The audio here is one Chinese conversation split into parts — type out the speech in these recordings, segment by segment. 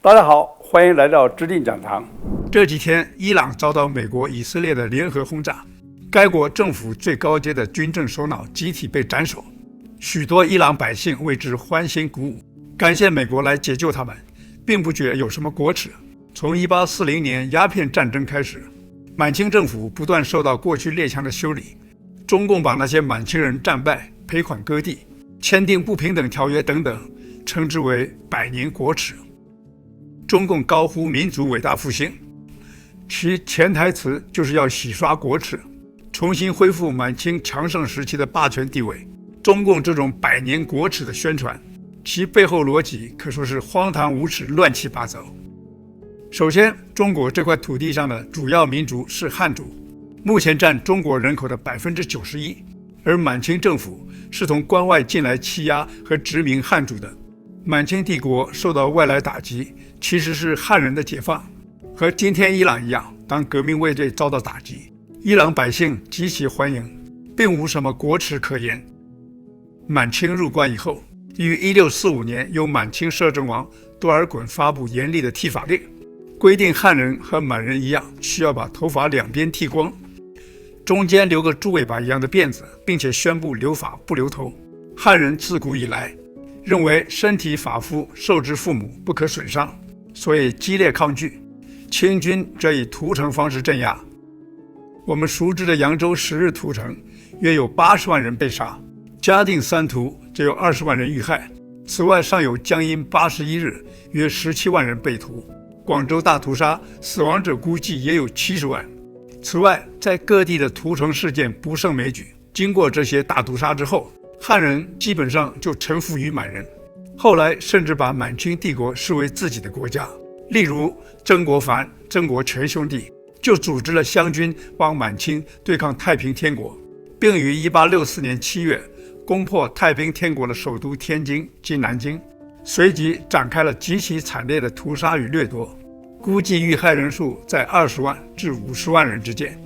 大家好，欢迎来到知定讲堂。这几天，伊朗遭到美国、以色列的联合轰炸，该国政府最高阶的军政首脑集体被斩首，许多伊朗百姓为之欢欣鼓舞，感谢美国来解救他们，并不觉有什么国耻。从1840年鸦片战争开始，满清政府不断受到过去列强的修理，中共把那些满清人战败、赔款割地、签订不平等条约等等，称之为百年国耻。中共高呼民族伟大复兴，其潜台词就是要洗刷国耻，重新恢复满清强盛时期的霸权地位。中共这种百年国耻的宣传，其背后逻辑可说是荒唐无耻、乱七八糟。首先，中国这块土地上的主要民族是汉族，目前占中国人口的91%，而满清政府是从关外进来欺压和殖民汉族的。满清帝国受到外来打击，其实是汉人的解放。和今天伊朗一样，当革命卫队遭到打击，伊朗百姓极其欢迎，并无什么国耻可言。满清入关以后，于1645年由满清摄政王多尔衮发布严厉的剃发令，规定汉人和满人一样，需要把头发两边剃光，中间留个猪尾巴一样的辫子，并且宣布留发不留头。汉人自古以来认为身体发肤受之父母，不可损伤，所以激烈抗拒。清军则以屠城方式镇压。我们熟知的扬州10日屠城，约有80万人被杀；嘉定3屠则有20万人遇害。此外，尚有江阴81日，约17万人被屠；广州大屠杀死亡者估计也有70万。此外，在各地的屠城事件不胜枚举。经过这些大屠杀之后，汉人基本上就臣服于满人，后来甚至把满清帝国视为自己的国家。例如曾国藩、曾国荃兄弟就组织了湘军帮满清对抗太平天国，并于1864年7月攻破太平天国的首都天津及南京，随即展开了极其惨烈的屠杀与掠夺，估计遇害人数在20万至50万人之间。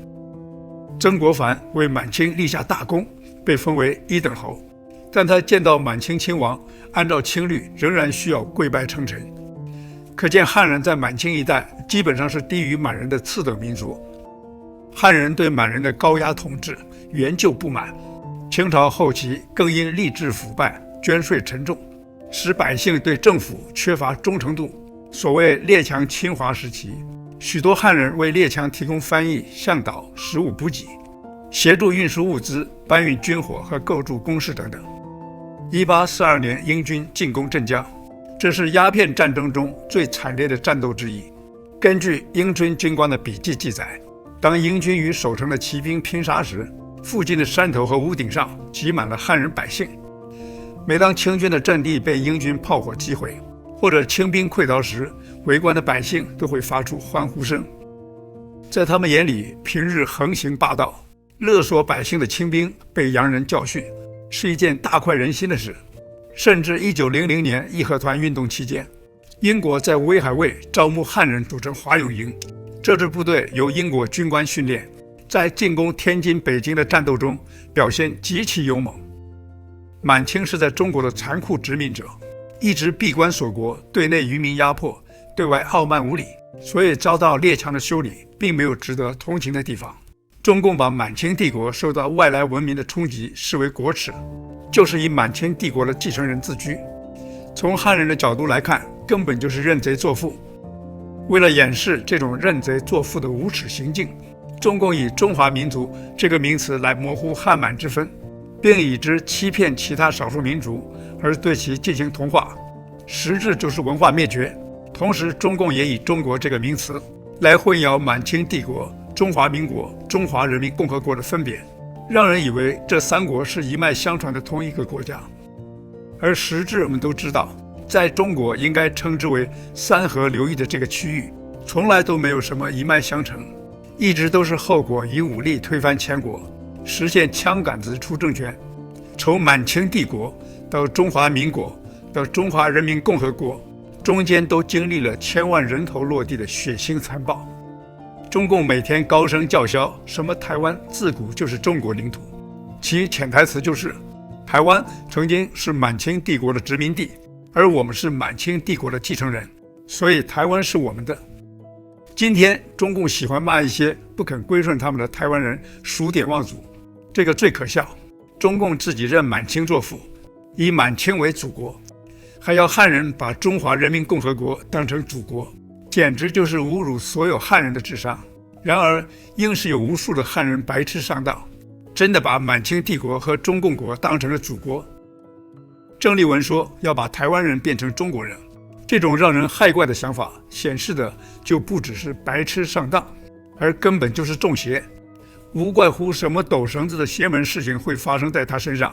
曾国藩为满清立下大功，被封为1等侯，但他见到满清亲王，按照清律仍然需要跪拜称臣。可见汉人在满清一带基本上是低于满人的次等民族。汉人对满人的高压统治原就不满，清朝后期更因吏治腐败、捐税沉重，使百姓对政府缺乏忠诚度。所谓列强侵华时期，许多汉人为列强提供翻译、向导、食物补给，协助运输物资、搬运军火和构筑工事等等。1842年，英军进攻镇江，这是鸦片战争中最惨烈的战斗之一。根据英军军官的笔记记载，当英军与守城的骑兵拼杀时，附近的山头和屋顶上挤满了汉人百姓。每当清军的阵地被英军炮火击毁，或者清兵溃逃时，围观的百姓都会发出欢呼声。在他们眼里，平日横行霸道、勒索百姓的清兵被洋人教训，是一件大快人心的事。甚至1900年义和团运动期间，英国在威海卫招募汉人组成华勇营，这支部队由英国军官训练，在进攻天津、北京的战斗中表现极其勇猛。满清是在中国的残酷殖民者，一直闭关锁国，对内愚民压迫，对外傲慢无礼，所以遭到列强的修理，并没有值得同情的地方。中共把满清帝国受到外来文明的冲击视为国耻，就是以满清帝国的继承人自居。从汉人的角度来看，根本就是认贼作父。为了掩饰这种认贼作父的无耻行径，中共以中华民族这个名词来模糊汉满之分，并以之欺骗其他少数民族，而对其进行同化，实质就是文化灭绝。同时，中共也以中国这个名词来混淆满清帝国、中华民国、中华人民共和国的分别，让人以为这三国是一脉相传的同一个国家。而实质我们都知道，在中国应该称之为三河流域的这个区域，从来都没有什么一脉相承，一直都是后果以武力推翻前国，实现枪杆子出政权。从满清帝国到中华民国到中华人民共和国，中间都经历了千万人头落地的血腥残暴。中共每天高声叫嚣什么台湾自古就是中国领土，其潜台词就是台湾曾经是满清帝国的殖民地，而我们是满清帝国的继承人，所以台湾是我们的。今天中共喜欢骂一些不肯归顺他们的台湾人数典忘祖，这个最可笑。中共自己认满清作父，以满清为祖国，还要汉人把中华人民共和国当成祖国，简直就是侮辱所有汉人的智商。然而硬是有无数的汉人白痴上当，真的把满清帝国和中共国当成了祖国。郑丽文说要把台湾人变成中国人，这种让人害怪的想法显示的就不只是白痴上当，而根本就是中邪，无怪乎什么抖绳子的邪门事情会发生在他身上。